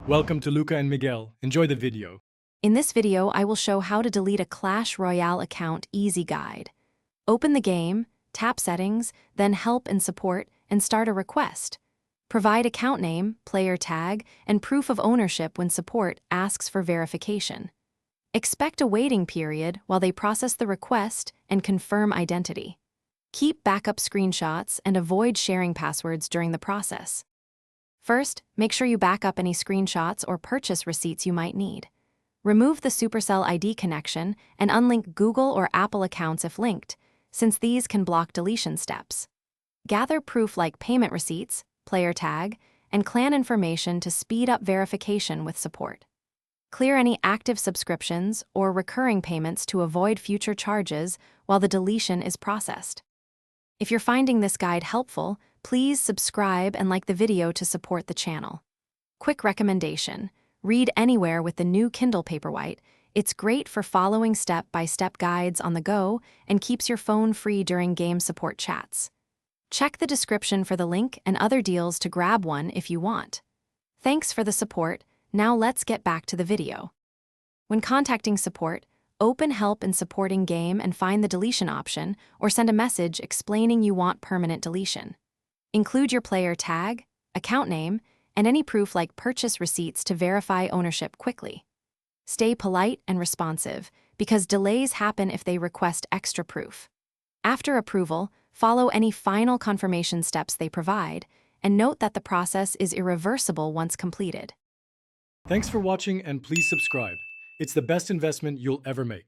Welcome to Luca and Miguel. Enjoy the video. In this video, I will show how to delete a Clash Royale account easy guide. Open the game, tap Settings, then Help and Support, and start a request. Provide account name, player tag, and proof of ownership when support asks for verification. Expect a waiting period while they process the request and confirm identity. Keep backup screenshots and avoid sharing passwords during the process. First, make sure you back up any screenshots or purchase receipts you might need. Remove the Supercell ID connection and unlink Google or Apple accounts if linked, since these can block deletion steps. Gather proof like payment receipts, player tag, and clan information to speed up verification with support. Clear any active subscriptions or recurring payments to avoid future charges while the deletion is processed. If you're finding this guide helpful, please subscribe and like the video to support the channel. Quick recommendation: read anywhere with the new Kindle Paperwhite. It's great for following step-by-step guides on the go and keeps your phone free during game support chats. Check the description for the link and other deals to grab one if you want. Thanks for the support. Now let's get back to the video. When contacting support, open Help and Support in game and find the deletion option, or send a message explaining you want permanent deletion. Include your player tag, account name, and any proof like purchase receipts to verify ownership quickly. Stay polite and responsive, because delays happen if they request extra proof. After approval, follow any final confirmation steps they provide, and note that the process is irreversible once completed. Thanks for watching and please subscribe. It's the best investment you'll ever make.